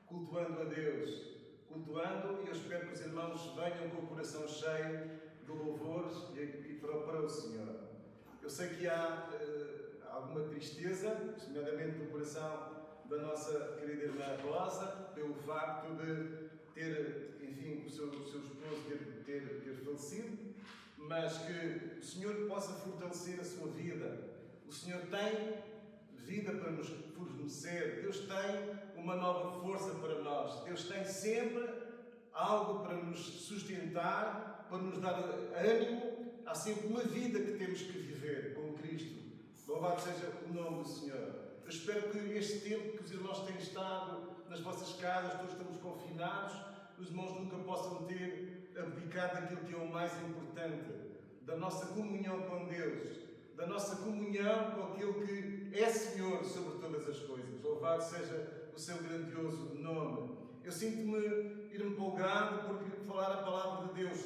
cultuando a Deus, cultuando, e eu espero que os irmãos venham com o coração cheio de louvores e para o Senhor. Eu sei que há alguma tristeza, nomeadamente no coração da nossa querida irmã Rosa, pelo facto de ter, enfim, o seu esposo ter falecido, mas que o Senhor possa fortalecer a sua vida. O Senhor tem vida para nos fornecer, Deus tem uma nova força para nós, Deus tem sempre algo para nos sustentar, para nos dar ânimo. Há sempre uma vida que temos que viver com Cristo. Louvado seja o nome do Senhor. Eu espero que este tempo que os irmãos têm estado nas vossas casas, todos estamos confinados, os irmãos nunca possam ter abdicado daquilo que é o mais importante, da nossa comunhão com Deus, da nossa comunhão com aquele que é Senhor sobre todas as coisas. Louvado seja o seu grandioso nome. Eu sinto-me ir empolgado por falar a palavra de Deus,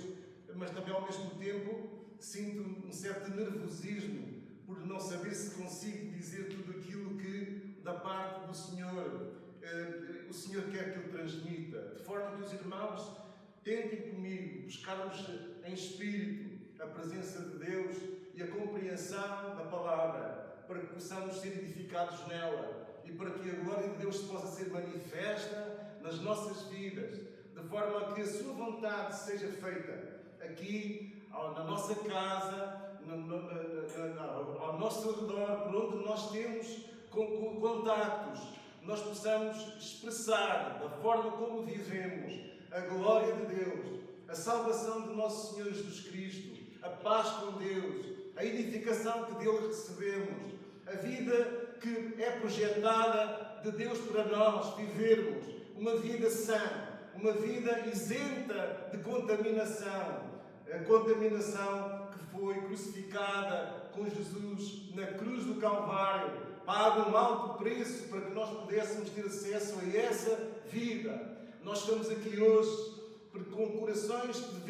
mas também ao mesmo tempo sinto um certo nervosismo por não saber se consigo dizer tudo aquilo que, da parte do Senhor, o Senhor quer que eu transmita. De forma que os irmãos tentem comigo buscarmos em espírito a presença de Deus e a compreensão da palavra, para que possamos ser edificados nela e para que a glória de Deus possa ser manifesta nas nossas vidas, de forma que a sua vontade seja feita aqui, na nossa casa, ao nosso redor, por onde nós temos contactos, nós possamos expressar da forma como vivemos a glória de Deus, a salvação de nosso Senhor Jesus Cristo, a paz com Deus, a edificação que dele recebemos, a vida que é projetada de Deus para nós vivermos, uma vida sã, uma vida isenta de contaminação, a contaminação que foi crucificada com Jesus na cruz do Calvário, paga um alto preço para que nós pudéssemos ter acesso a essa vida. Nós estamos aqui hoje com corações que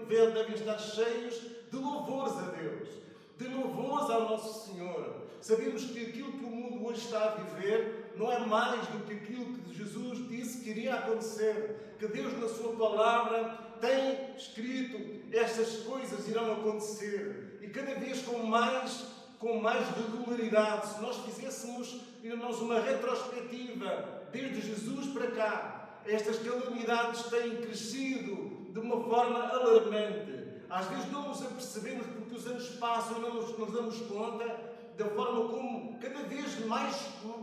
devem estar cheios de louvores a Deus, de louvores ao nosso Senhor. Sabemos que aquilo que o mundo hoje está a viver não é mais do que aquilo que Jesus disse que iria acontecer, que Deus na sua palavra tem escrito, estas coisas irão acontecer, e cada vez com mais regularidade. Se nós fizéssemos, irmãos, uma retrospectiva desde Jesus para cá, estas calamidades têm crescido de uma forma alarmante. Às vezes não nos apercebemos porque os anos passam e não nos damos conta da forma como, cada vez mais,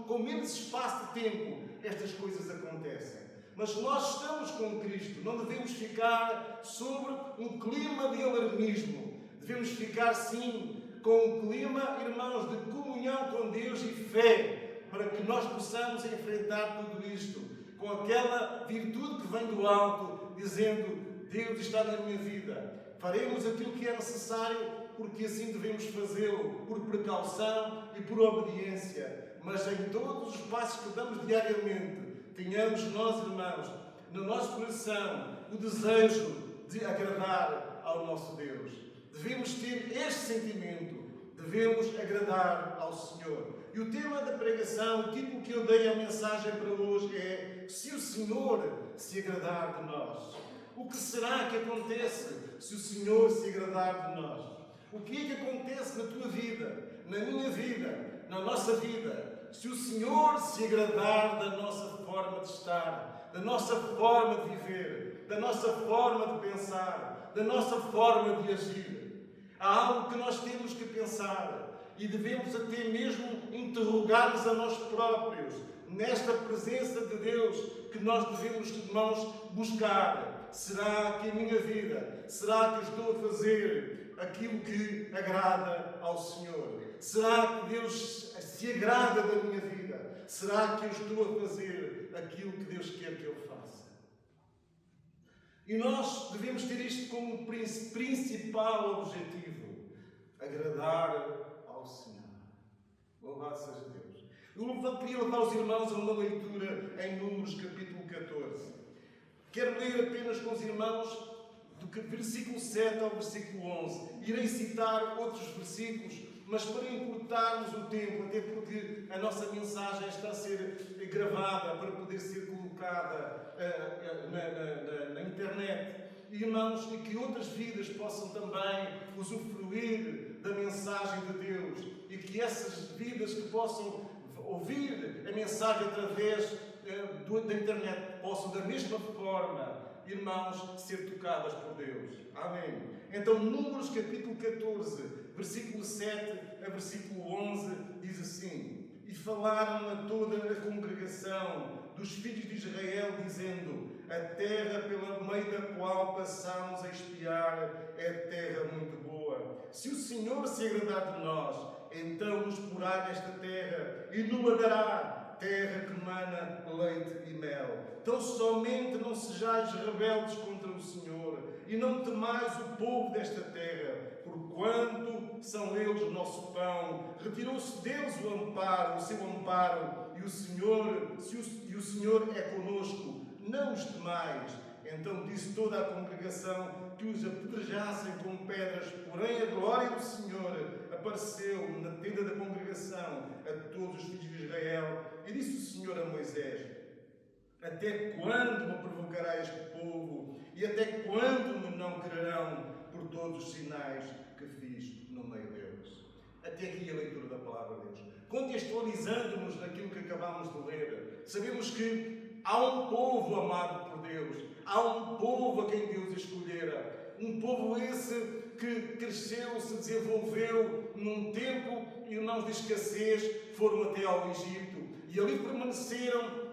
com menos espaço de tempo, estas coisas acontecem. Mas nós estamos com Cristo, não devemos ficar sobre um clima de alarmismo. Devemos ficar, sim, com um clima, irmãos, de comunhão com Deus e fé, para que nós possamos enfrentar tudo isto, com aquela virtude que vem do alto, dizendo: Deus está na minha vida, faremos aquilo que é necessário, porque assim devemos fazê-lo, por precaução e por obediência. Mas em todos os passos que damos diariamente, tenhamos nós, irmãos, no nosso coração, o desejo de agradar ao nosso Deus. Devemos ter este sentimento, devemos agradar ao Senhor. E o tema da pregação, o título que eu dei à mensagem para hoje é: se o Senhor se agradar de nós. O que será que acontece se o Senhor se agradar de nós? O que é que acontece na tua vida, na minha vida, na nossa vida, se o Senhor se agradar da nossa forma de estar, da nossa forma de viver, da nossa forma de pensar, da nossa forma de agir? Há algo que nós temos que pensar e devemos até mesmo interrogar-nos a nós próprios, nesta presença de Deus que nós devemos, irmãos, buscar. Será que a minha vida, será que eu estou a fazer aquilo que agrada ao Senhor? Será que Deus se agrada da minha vida? Será que eu estou a fazer aquilo que Deus quer que eu faça? E nós devemos ter isto como principal objetivo: agradar ao Senhor. Louvado seja Deus. Eu queria levar os irmãos a uma leitura em Números capítulo 14. Quero ler apenas com os irmãos do versículo 7 ao versículo 11. Irei citar outros versículos, mas para encurtarmos o tempo, até porque a nossa mensagem está a ser gravada para poder ser colocada tocada na internet, irmãos, e que outras vidas possam também usufruir da mensagem de Deus, e que essas vidas que possam ouvir a mensagem através da internet possam, da mesma forma, irmãos, ser tocadas por Deus. Amém. Então, Números capítulo 14, versículo 7 a versículo 11, diz assim: E falaram a toda a congregação dos filhos de Israel, dizendo: A terra pelo meio da qual passamos a espiar é terra muito boa. Se o Senhor se agradar de nós, então nos porá nesta terra e nos dará terra que mana leite e mel. Então somente não sejais rebeldes contra o Senhor e não temais o povo desta terra, porquanto são eles o nosso pão. Retirou-se deles o seu amparo, e o Senhor é conosco, não os temais. Então disse toda a congregação que os apedrejassem com pedras, porém a glória do Senhor apareceu na tenda da congregação a todos os filhos de Israel. E disse o Senhor a Moisés: Até quando me provocará este povo? E até quando me não crerão por todos os sinais que fiz no meio deles? Até aqui a leitura da palavra de Deus. Contextualizando-nos naquilo que acabámos de ler, sabemos que há um povo amado por Deus, há um povo a quem Deus escolhera, um povo esse que cresceu, se desenvolveu num tempo, irmãos, de escassez, foram até ao Egito e ali permaneceram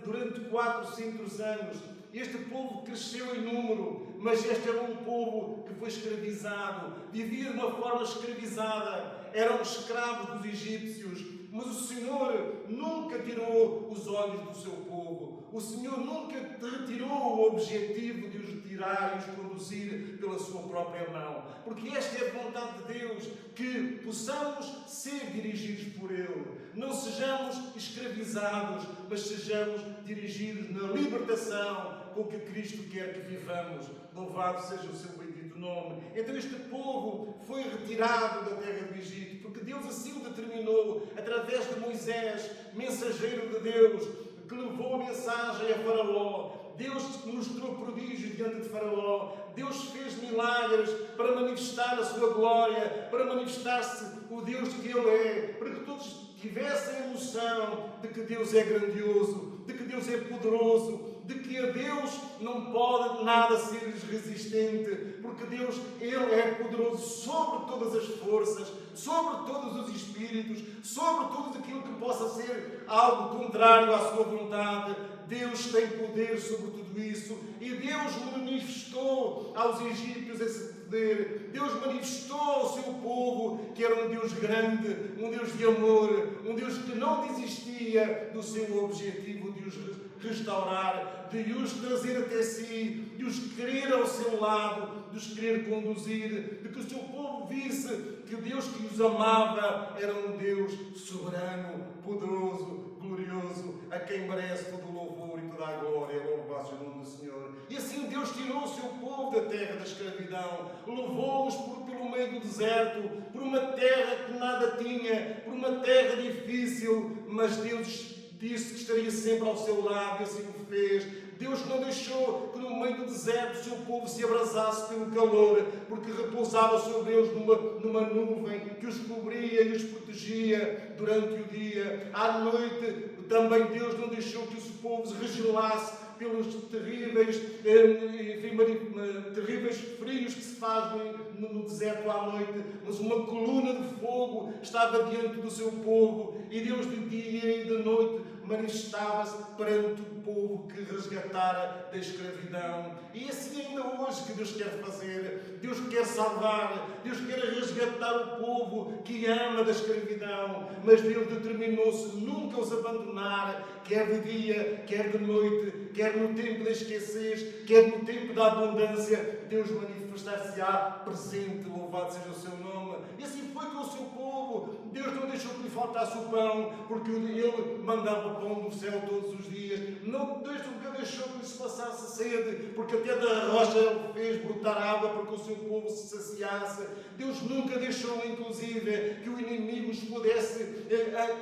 durante 400 anos. Este povo cresceu em número, mas este era um povo que foi escravizado, vivia de uma forma escravizada, eram escravos dos egípcios. Mas o Senhor nunca tirou os olhos do seu povo. O Senhor nunca retirou o objetivo de os tirar e os conduzir pela sua própria mão. Porque esta é a vontade de Deus, que possamos ser dirigidos por Ele. Não sejamos escravizados, mas sejamos dirigidos na libertação com que Cristo quer que vivamos. Louvado seja o seu bendito nome. Então este povo foi retirado da terra do Egito, porque Deus assim o determinou, através de Moisés, mensageiro de Deus, que levou a mensagem a Faraó. Deus mostrou prodígios diante de Faraó. Deus fez milagres para manifestar a sua glória, para manifestar-se o Deus que Ele é, para que todos tivessem a noção de que Deus é grandioso, de que Deus é poderoso, de que a Deus não pode nada ser resistente, porque Deus, Ele é poderoso sobre todas as forças, sobre todos os espíritos, sobre tudo aquilo que possa ser algo contrário à sua vontade. Deus tem poder sobre tudo isso, e Deus manifestou aos egípcios esse poder. Deus manifestou ao seu povo que era um Deus grande, um Deus de amor, um Deus que não desistia do seu objetivo de os restaurar, de os trazer até si, de os querer ao seu lado, de os querer conduzir, de que o seu povo visse que o Deus que os amava era um Deus soberano, poderoso, glorioso, a quem merece todo o louvor e toda a glória. Louvado seja o nome do Senhor. E assim Deus tirou o seu povo da terra da escravidão, levou-os pelo meio do deserto, por uma terra que nada tinha, por uma terra difícil, mas Deus disse que estaria sempre ao seu lado, e assim o fez. Deus não deixou que no meio do deserto o seu povo se abrasasse pelo calor, porque repousava sobre eles numa nuvem que os cobria e os protegia durante o dia. À noite também Deus não deixou que o seu povo se regelasse pelos terríveis frios que se fazem no deserto à noite, mas uma coluna de fogo estava diante do seu povo, e Deus de dia e de noite manifestava-se perante o povo que resgatara da escravidão. E assim ainda hoje que Deus quer fazer. Deus quer salvar, Deus quer resgatar o povo que ama da escravidão, mas Deus determinou-se nunca os abandonar, quer de dia, quer de noite, quer no tempo da escassez, quer no tempo da abundância. Deus manifestar-se-á presente, louvado seja o seu nome. E assim foi com o seu povo. Deus não deixou que lhe faltasse o pão, porque Ele mandava pão do céu todos os dias. nunca deixou que lhes passasse sede, porque até da rocha Ele fez brotar água para que o seu povo se saciasse. Deus nunca deixou, inclusive, que o inimigo os pudesse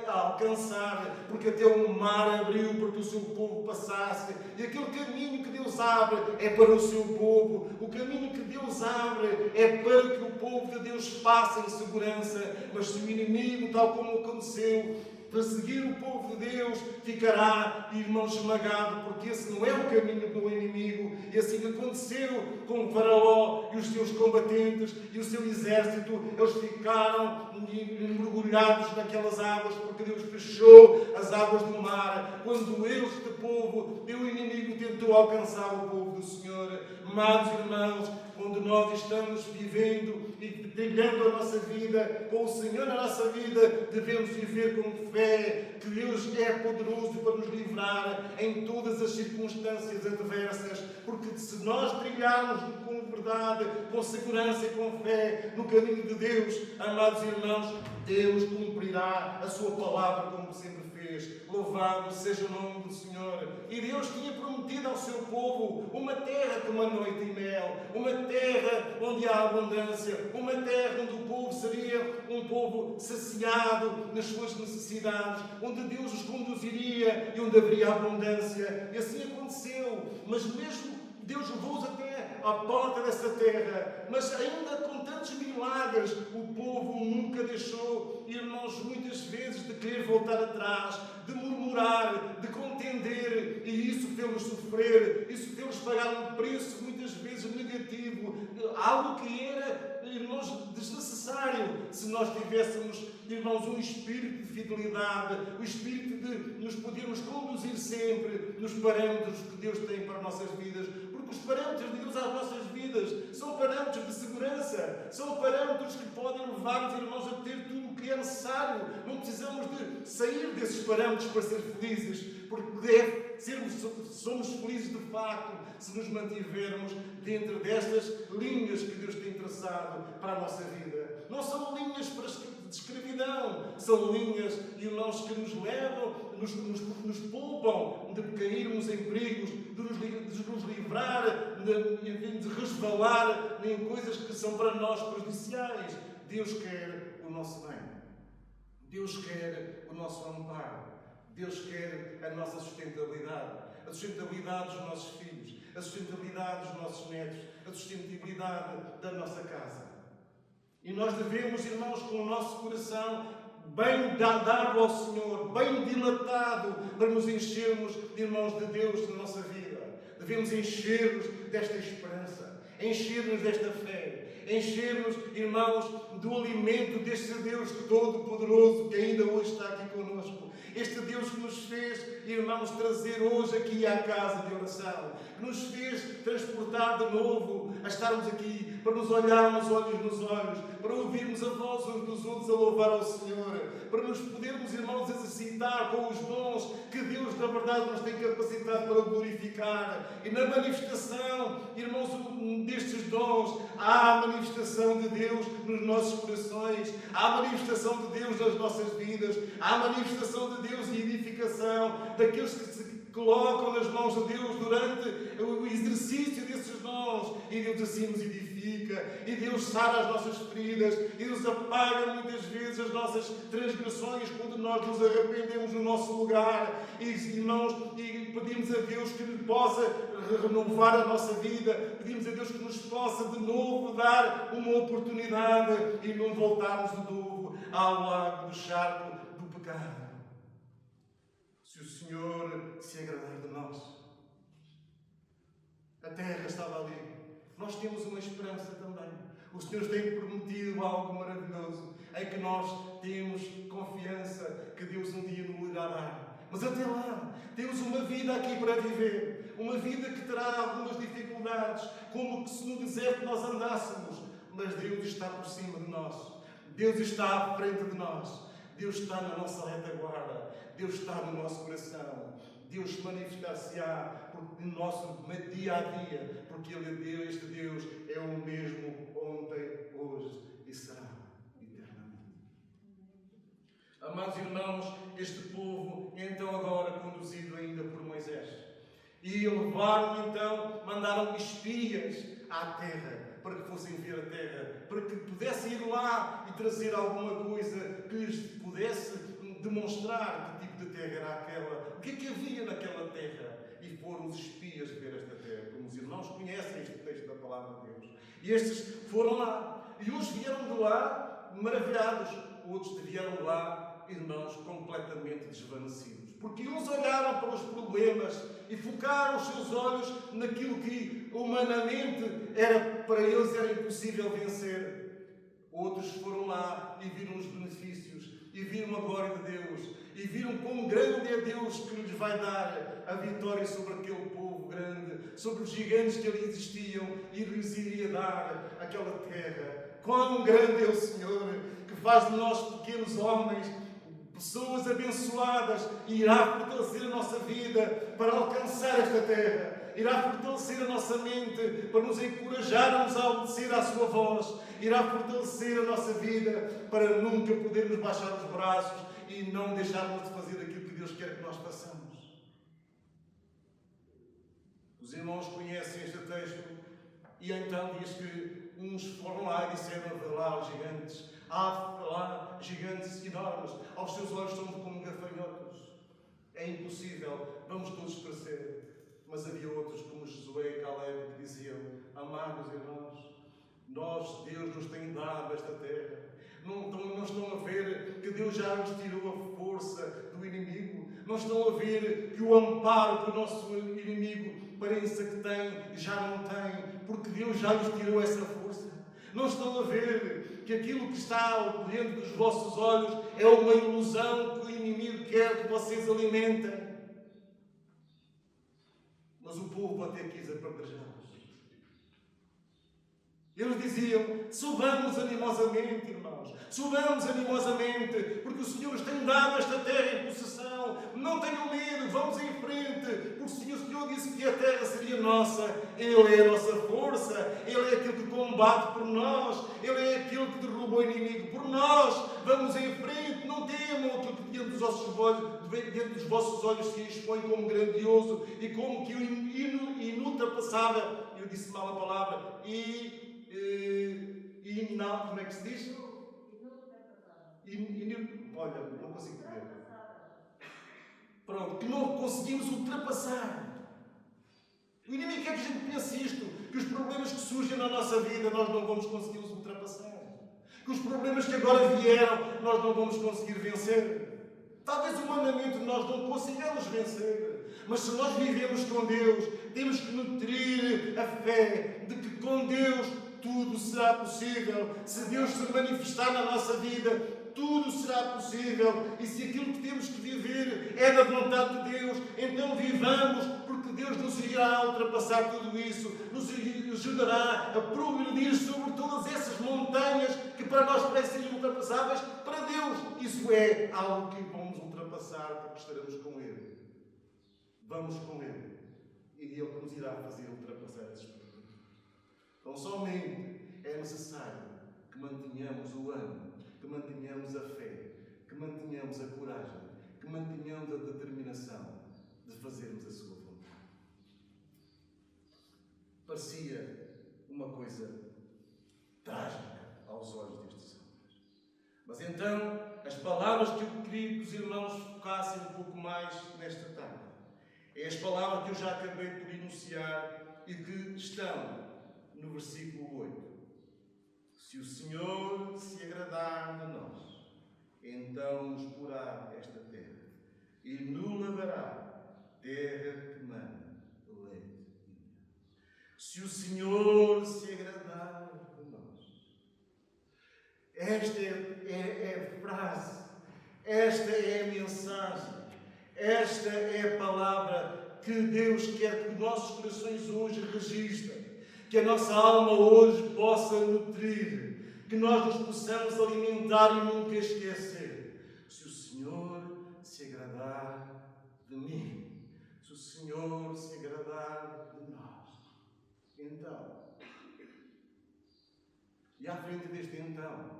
alcançar, porque até o mar abriu para que o seu povo passasse. E aquele caminho que Deus abre é para o seu povo. O caminho que Deus abre é para que o povo de Deus passe em segurança. Mas se o inimigo, tal como aconteceu, perseguir o povo de Deus, ficará, irmão, esmagado, porque esse não é o caminho do inimigo. E assim aconteceu com o Faraó e os seus combatentes e o seu exército. Eles ficaram mergulhados naquelas águas, porque Deus fechou as águas do mar. Quando este povo, o inimigo, tentou alcançar o povo do Senhor. Amados irmãos, onde nós estamos vivendo e trilhando a nossa vida com o Senhor na nossa vida, devemos viver com fé que Deus é poderoso para nos livrar em todas as circunstâncias adversas, porque se nós trilharmos com verdade, com segurança e com fé no caminho de Deus, amados irmãos, Deus cumprirá a sua palavra como sempre fez. Louvado seja o nome do Senhor. E Deus tinha prometido ao seu povo uma terra como a noite e mel, uma terra onde há abundância, uma terra onde o povo seria um povo saciado nas suas necessidades, onde Deus os conduziria e onde haveria abundância. E assim aconteceu. Mas mesmo Deus levou-os até à porta dessa terra, mas ainda com tantos milagres, o povo nunca deixou, irmãos, muitas vezes de querer voltar atrás, de murmurar, de contender, e isso fez-los sofrer, isso fez-los pagar um preço muitas vezes negativo, algo que era, irmãos, desnecessário, se nós tivéssemos, irmãos, um espírito de fidelidade, o espírito de nos podermos conduzir sempre nos parâmetros que Deus tem para as nossas vidas. Porque os parâmetros de Deus às nossas vidas são parâmetros de segurança, são parâmetros que podem levar-nos, irmãos, a ter tudo o que é necessário. Não precisamos de sair desses parâmetros para ser felizes, porque somos felizes de facto se nos mantivermos dentro destas linhas que Deus tem traçado para a nossa vida. Não são linhas de escravidão, são linhas, irmãos, que nos levam, nos poupam de cairmos em perigos, de nos livrar, de resvalar em coisas que são para nós prejudiciais. Deus quer o nosso bem. Deus quer o nosso amparo. Deus quer a nossa sustentabilidade. A sustentabilidade dos nossos filhos, a sustentabilidade dos nossos netos, a sustentabilidade da nossa casa. E nós devemos, irmãos, com o nosso coração bem dado ao Senhor, bem dilatado, para nos enchermos, irmãos, de Deus na nossa vida. Devemos encher-nos desta esperança, encher-nos desta fé, encher-nos, irmãos, do alimento deste Deus Todo-Poderoso que ainda hoje está aqui conosco. Este Deus que nos fez, irmãos, trazer hoje aqui à casa de oração, que nos fez transportar de novo a estarmos aqui, para nos olharmos olhos nos olhos, para ouvirmos a voz uns dos outros a louvar ao Senhor, para nos podermos, irmãos, exercitar com os dons que Deus, na verdade, nos tem capacitado para glorificar. E na manifestação, irmãos, destes dons, há a manifestação de Deus nos nossos corações, há a manifestação de Deus nas nossas vidas, há a manifestação de Deus e edificação daqueles que se colocam nas mãos de Deus durante o exercício desses dons, e Deus assim nos edifica, e Deus sara as nossas feridas, e Deus apaga muitas vezes as nossas transgressões quando nós nos arrependemos no nosso lugar, e irmãos, e pedimos a Deus que nos possa renovar a nossa vida, pedimos a Deus que nos possa de novo dar uma oportunidade e não voltarmos de novo ao lago do charco do pecado. Se o Senhor se agradar de nós. A terra estava ali. Nós temos uma esperança também. O Senhor tem prometido algo maravilhoso, em que nós temos confiança que Deus um dia nos irá dar. Mas até lá, temos uma vida aqui para viver. Uma vida que terá algumas dificuldades, como que se no deserto nós andássemos. Mas Deus está por cima de nós. Deus está à frente de nós. Deus está na nossa retaguarda. Deus está no nosso coração. Deus manifestar-se-á no nosso dia a dia, porque este Deus é o mesmo ontem, hoje e será eternamente. Amados irmãos, este povo é então agora conduzido ainda por Moisés. E levaram então, mandaram espias à terra, para que fossem ver a terra, para que pudessem ir lá e trazer alguma coisa que lhes pudesse demonstrar que tipo de terra era aquela, o que é que havia naquela terra. E foram os espias ver esta terra, como os irmãos conhecem este texto da palavra de Deus. E estes foram lá, e uns vieram de lá maravilhados, outros vieram lá, irmãos, completamente desvanecidos. Porque uns olharam para os problemas e focaram os seus olhos naquilo que humanamente para eles era impossível vencer. Outros foram lá e viram os benefícios, e viram a glória de Deus, e viram quão grande é Deus que lhes vai dar a vitória sobre aquele povo grande, sobre os gigantes que ali existiam, e lhes iria dar aquela terra. Quão grande é o Senhor, que faz de nós pequenos homens pessoas abençoadas, e irá fortalecer a nossa vida para alcançar esta terra. Irá fortalecer a nossa mente para nos encorajarmos a obedecer à sua voz. Irá fortalecer a nossa vida para nunca podermos baixar os braços e não deixarmos de fazer aquilo que Deus quer que nós façamos. Os irmãos conhecem este texto e então diz que uns foram lá e disseram: "Vê lá os gigantes, há lá gigantes enormes, aos seus olhos são como gafanhotos. É impossível, vamos todos perecer." Mas havia outros, como Josué e Caleb, que diziam: "Amados irmãos, Deus nos tem dado esta terra. Não estão a ver que Deus já nos tirou a força do inimigo? Não estão a ver que o amparo que o nosso inimigo pareça que tem, já não tem, porque Deus já nos tirou essa força? Não estão a ver que aquilo que está diante dos vossos olhos é uma ilusão que o inimigo quer que vocês alimentem?" Mas o povo até quis apedrejá-los. Eles diziam: "Subamos animosamente, irmãos, subamos animosamente, porque o Senhor nos tem dado esta terra em possessão. Não tenham medo, vamos em frente, porque o Senhor disse que a terra seria nossa. Ele é a nossa força, Ele é aquele que combate por nós, Ele é aquele que derruba o inimigo por nós. Vamos em frente, não temam aquilo que diante dos vossos olhos se expõe como grandioso e como que inultrapassável." Eu disse mal a palavra. Não, como é que se diz? Olha, não consigo ver. Pronto, que não conseguimos ultrapassar. O inimigo quer que a gente pense isto, que os problemas que surgem na nossa vida nós não vamos conseguir os ultrapassar. Que os problemas que agora vieram nós não vamos conseguir vencer. Talvez humanamente nós não consigamos vencer. Mas se nós vivemos com Deus, temos que nutrir a fé de que com Deus tudo será possível. Se Deus se manifestar na nossa vida, tudo será possível. E se aquilo que temos que viver é da vontade de Deus, então vivamos, porque Deus nos irá ultrapassar tudo isso, nos ajudará a progredir sobre todas essas montanhas que para nós parecem ultrapassáveis. Para Deus isso é algo que vamos ultrapassar, porque estaremos com Ele. Vamos com Ele. E Ele nos irá fazer ultrapassar esses problemas. Então somente é necessário que mantenhamos o ânimo, que mantenhamos a fé, que mantenhamos a coragem, que mantenhamos a determinação de fazermos a sua vontade. Parecia uma coisa trágica aos olhos destes homens. Mas então, as palavras que eu queria que os irmãos focassem um pouco mais nesta tarde, é as palavras que eu já acabei por enunciar e que estão no versículo 8. Se o Senhor se agradar de nós, então nos porá esta terra e nos dará terra que mana leite e mel. Se o Senhor se agradar de nós. Esta é a frase, esta é a mensagem, esta é a palavra que Deus quer que os nossos corações hoje registrem. Que a nossa alma hoje possa nutrir, que nós nos possamos alimentar e nunca esquecer. Se o Senhor se agradar de mim, se o Senhor se agradar de nós, então, e à frente deste então,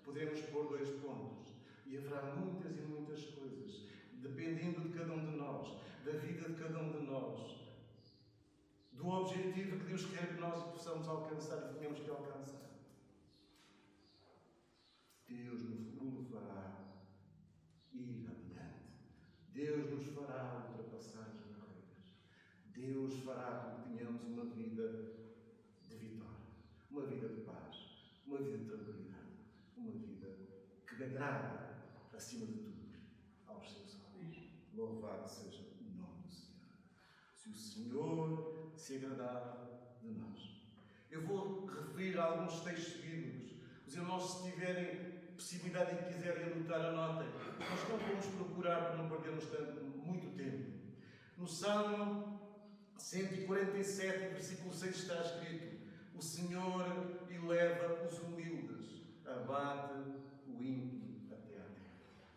podemos pôr 2 pontos, e haverá muitas e muitas coisas, dependendo de cada um de nós, da vida de cada um de nós, do objetivo que Deus quer que nós possamos alcançar e tenhamos que alcançar. Deus nos fará ir adiante. Deus nos fará ultrapassar as barreiras. Deus fará com que tenhamos uma vida de vitória, uma vida de paz, uma vida de tranquilidade, uma vida que agrada, acima de tudo, aos seus olhos. Louvado seja o nome do Senhor. Se o Senhor se agradar de nós. Eu vou referir a alguns textos bíblicos. Os irmãos, se tiverem possibilidade e quiserem anotar, anotem. Nós não vamos procurar para não perdermos muito tempo. No Salmo 147, versículo 6 está escrito: o Senhor eleva os humildes, abate o ímpio até à terra.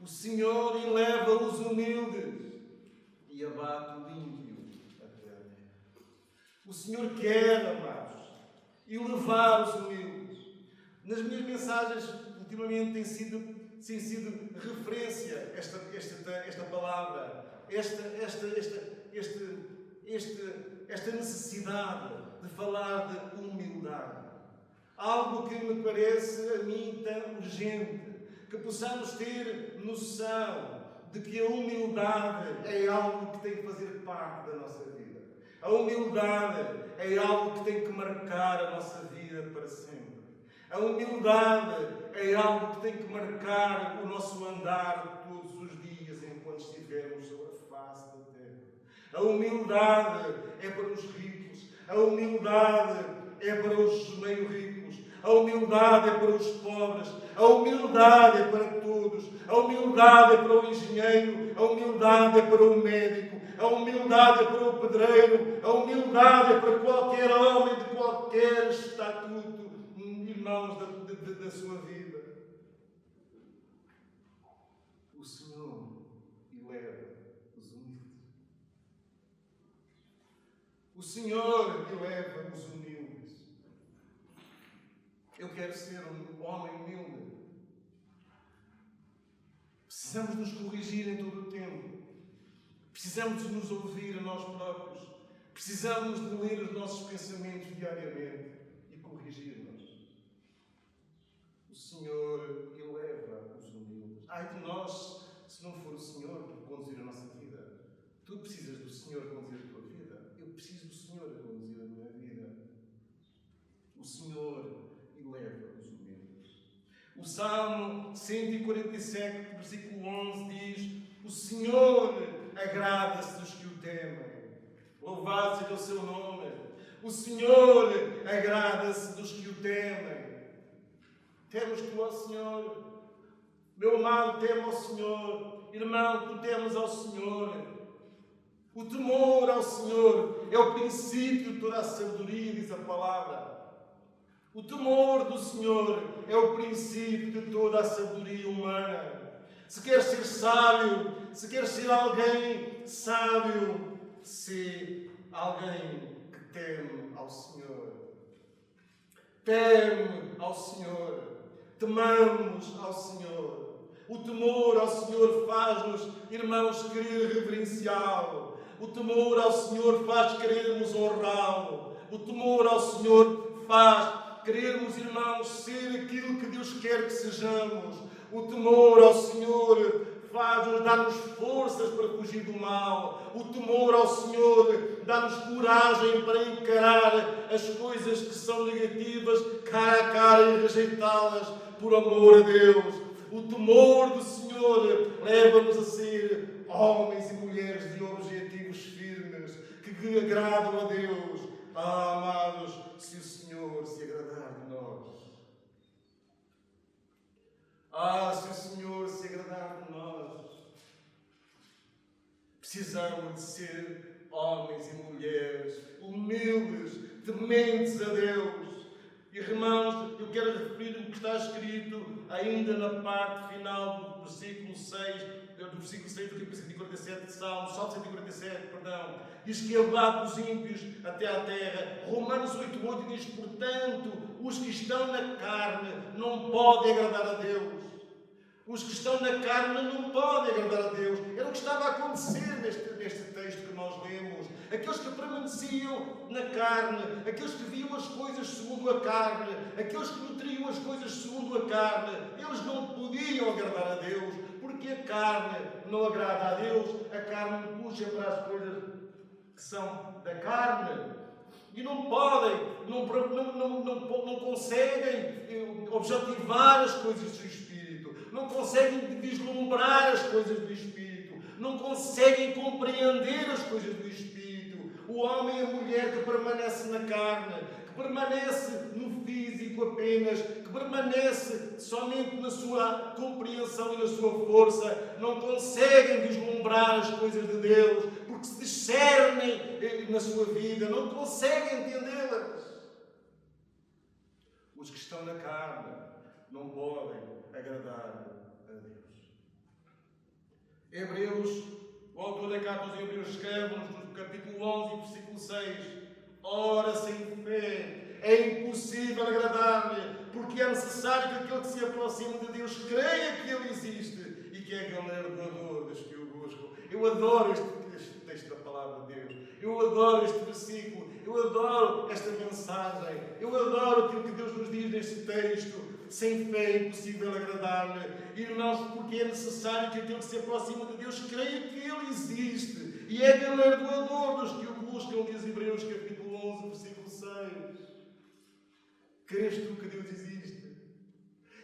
O Senhor eleva os humildes e abate o ímpio até à terra. O Senhor quer, amados, elevar os humildes. Nas minhas mensagens, ultimamente, tem sido referência esta palavra, esta necessidade de falar de humildade. Algo que me parece a mim tão urgente, que possamos ter noção de que a humildade é algo que tem que fazer parte da nossa vida. A humildade é algo que tem que marcar a nossa vida para sempre. A humildade é algo que tem que marcar o nosso andar todos os dias enquanto estivermos sobre a face da terra. A humildade é para os ricos. A humildade é para os meio ricos. A humildade é para os pobres. A humildade é para todos. A humildade é para o engenheiro. A humildade é para o médico. A humildade é para o pedreiro. A humildade é para qualquer homem de qualquer estatuto, irmãos, da sua vida. O Senhor eleva os humildes. O Senhor eleva os humildes. Eu quero ser um homem humilde. Precisamos nos corrigir em todo o tempo. Precisamos de nos ouvir a nós próprios. Precisamos de ler os nossos pensamentos diariamente e corrigir-nos. O Senhor eleva os humildes. Ai de nós, se não for o Senhor que conduzir a nossa vida. Tu precisas do Senhor conduzir a tua vida. Eu preciso do Senhor conduzir a minha vida. O Senhor eleva os humildes. O Salmo 147, versículo 11 diz: o Senhor agrada-se dos que o temem. Louvado seja o seu nome. O Senhor agrada-se dos que o temem. Temos tu ao Senhor. Meu amado, teme ao Senhor. Irmão, tu temes ao Senhor. O temor ao Senhor é o princípio de toda a sabedoria, diz a palavra. O temor do Senhor é o princípio de toda a sabedoria humana. Se queres ser sábio, se queres ser alguém sábio, se alguém que teme ao Senhor. Teme ao Senhor. Temamos ao Senhor. O temor ao Senhor faz-nos, irmãos, querer reverenciá-lo. O temor ao Senhor faz querermos honrá-lo. O temor ao Senhor faz querermos, irmãos, ser aquilo que Deus quer que sejamos. O temor ao Senhor faz-nos, dá-nos forças para fugir do mal. O temor ao Senhor dá-nos coragem para encarar as coisas que são negativas, cara a cara, e rejeitá-las por amor a Deus. O temor do Senhor leva-nos a ser homens e mulheres de objetivos firmes, que agradam a Deus. Ah, amados, se o Senhor se agradar de nós. Ah, se o Senhor se agradar de nós. Precisamos de ser homens e mulheres humildes, tementes a Deus. Irmãos, eu quero referir o que está escrito ainda na parte final do versículo 6, do versículo 6 do capítulo 147 de Salmo 147, perdão. Diz que abate os ímpios até à terra. Romanos 8:8 diz: portanto, os que estão na carne não podem agradar a Deus. Os que estão na carne não podem agradar a Deus. Era o que estava a acontecer neste texto que nós lemos. Aqueles que permaneciam na carne, aqueles que viam as coisas segundo a carne, aqueles que nutriam as coisas segundo a carne, eles não podiam agradar a Deus, porque a carne não agrada a Deus, a carne puxa para as coisas que são da carne. E não podem, não conseguem objetivar as coisas do Espírito, não conseguem vislumbrar as coisas do Espírito, não conseguem compreender as coisas do Espírito. O homem e a mulher que permanece na carne, que permanece no físico apenas, que permanece somente na sua compreensão e na sua força, não conseguem vislumbrar as coisas de Deus, porque se discernem na sua vida, não conseguem entendê-las. Os que estão na carne não podem agradar a Deus. Hebreus, o autor da carta aos Hebreus escreve-nos no capítulo 11, versículo 6: ora, sem fé é impossível agradar-lhe, porque é necessário que aquele que se aproxima de Deus creia que Ele existe e que é galardoador dos que o buscam. Eu adoro este texto da palavra de Deus. Eu adoro este versículo. Eu adoro esta mensagem. Eu adoro aquilo que Deus nos diz neste texto. Sem fé é impossível agradar-lhe. Irmãos, porque é necessário que aquele que se aproxima de Deus creia que Ele existe e é galardoador dos que o buscam, diz Hebreus capítulo 11, versículo 6. Crês tu que Deus existe?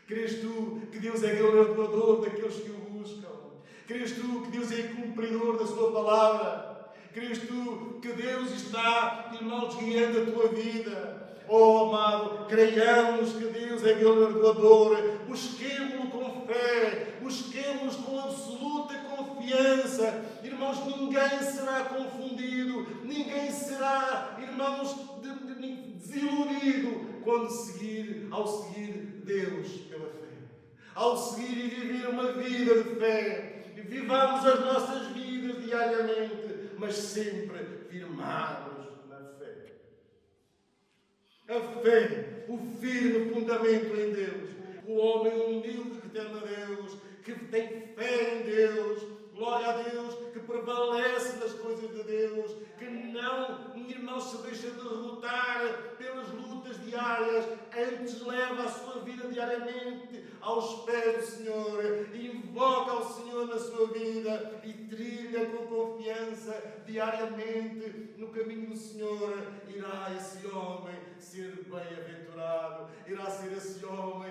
Crês tu que Deus é galardoador daqueles que o buscam? Crês tu que Deus é cumpridor da sua palavra? Crês tu que Deus está, irmãos, guiando a tua vida? Oh, amado, creiamos que Deus é galardoador. Busquemo-lo com fé, busquemo-lo com absoluta confiança. Irmãos, ninguém será confundido, ninguém será, irmãos, desiludido quando ao seguir Deus pela fé. Ao seguir e viver uma vida de fé. Vivamos as nossas vidas diariamente, mas sempre firmados na fé. A fé, o firme fundamento em Deus. O homem humilde que teme a Deus, que tem fé em Deus, glória a Deus, que prevalece nas coisas de Deus, que não, irmão, se deixa derrotar pelas lutas diárias, antes leva a sua vida diariamente aos pés do Senhor, invoca ao Senhor na sua vida e trilha com confiança diariamente no caminho do Senhor. Irá esse homem ser bem-aventurado, irá ser esse homem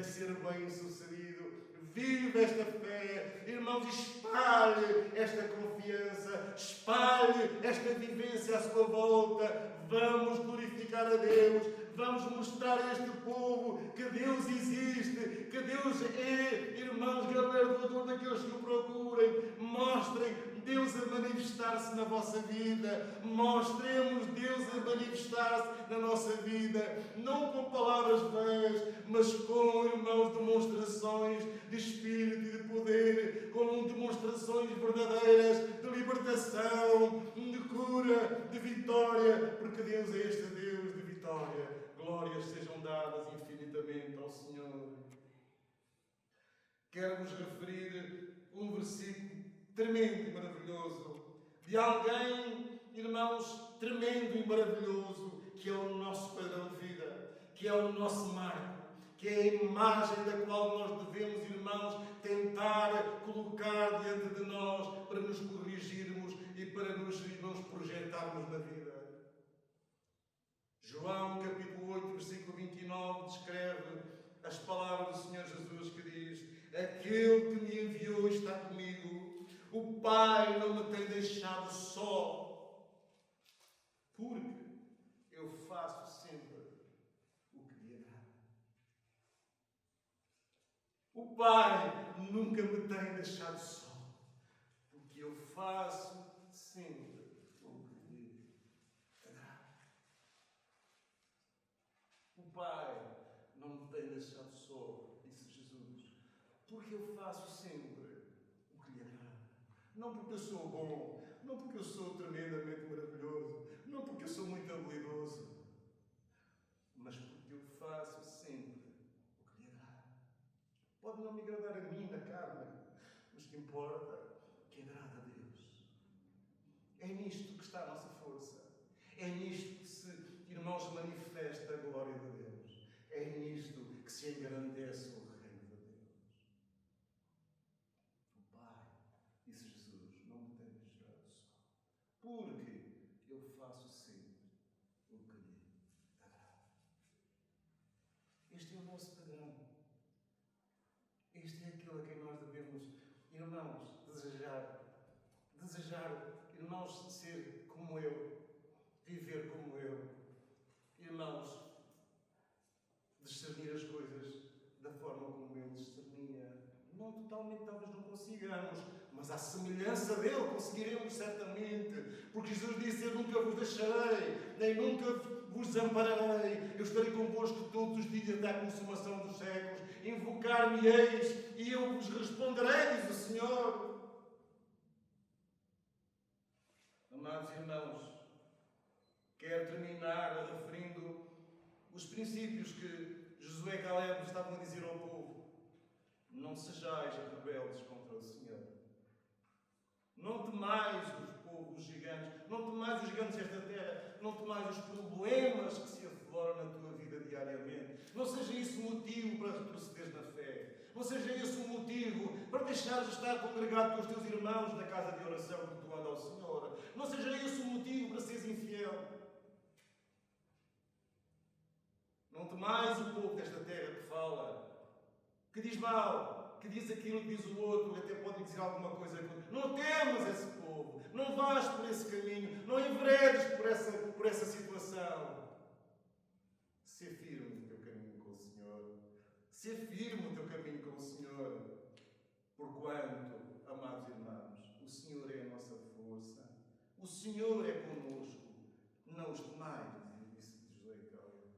ser bem-sucedido. Vive esta fé, irmãos, espalhe esta confiança, espalhe esta vivência à sua volta. Vamos glorificar a Deus, vamos mostrar a este povo que Deus existe, que Deus é, irmãos, galardoador daqueles que o procurem. Mostrem Deus a manifestar-se na vossa vida, mostremos Deus a manifestar-se na nossa vida, não com palavras vãs, mas com, irmãos, demonstrações de Espírito e de poder, com demonstrações verdadeiras de libertação, de cura, de vitória, porque Deus é este Deus de vitória. Glórias sejam dadas infinitamente ao Senhor. Quero-vos referir um versículo tremendo e maravilhoso de alguém, irmãos, tremendo e maravilhoso, que é o nosso padrão de vida, que é o nosso marco, que é a imagem da qual nós devemos, irmãos, tentar colocar diante de nós para nos corrigirmos e para nos, irmãos, projetarmos na vida. João, capítulo 8, versículo 29, descreve as palavras do Senhor Jesus, que diz: aquele que me enviou está comigo, o Pai não me tem deixado só, porque eu faço sempre o que lhe agrada. O Pai nunca me tem deixado só, porque eu faço sempre o que lhe agrada. O Pai não me tem deixado só, disse Jesus, porque eu faço sempre o que lhe agrada. Não porque eu sou bom, não porque eu sou tremendamente maravilhoso, não porque eu sou muito habilidoso, mas porque eu faço sempre o que lhe agrada. Pode não me agradar a mim na carne, mas que importa que agrada a Deus. É nisto que está a nossa força. É nisto que se, irmãos, manifesta a glória de Deus. É nisto que se engrandece o reino de Deus. O Pai, disse Jesus, não me tenhas deixado só, porque eu faço sempre o que lhe agrada. Este é o nosso padrão. Este é aquilo a quem nós devemos, irmãos, desejar. Desejar, irmãos, ser como eu, viver como eu. Irmãos, discernir as coisas da forma como ele discernia. Não totalmente, talvez não consigamos, mas à semelhança dele conseguiremos certamente. Porque Jesus disse, eu nunca vos deixarei, nem nunca vos desampararei. Eu estarei convosco todos os dias até à consumação dos séculos. Invocar-me-eis e eu vos responderei, diz o Senhor. Amados irmãos, quero terminar referindo os princípios que Josué e Caleb estavam a dizer ao povo. Não sejais rebeldes contra o Senhor. Não temais os gigantes, não temais os gigantes desta terra, não temais os problemas que se afloram na tua vida diariamente. Não seja isso motivo para retrocederes na fé. Não seja esse o motivo para deixares de estar congregado com os teus irmãos na casa de oração cultuando ao Senhor. Não seja esse o motivo para seres infiel. Não temais o povo desta terra que fala, que diz mal, que diz aquilo que diz o outro, até pode dizer alguma coisa. Não temas esse povo, não vás por esse caminho, não enveredes por essa situação. Sê firme no teu caminho com o Senhor. Sê firme no teu caminho com o Senhor. Porquanto, amados irmãos, o Senhor é a nossa força. O Senhor é conosco. Não os temais, disse Josué e Caleb.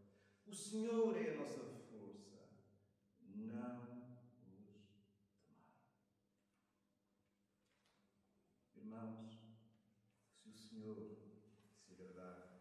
O Senhor é a nossa força. Não os temais. Irmãos, se o Senhor se agradar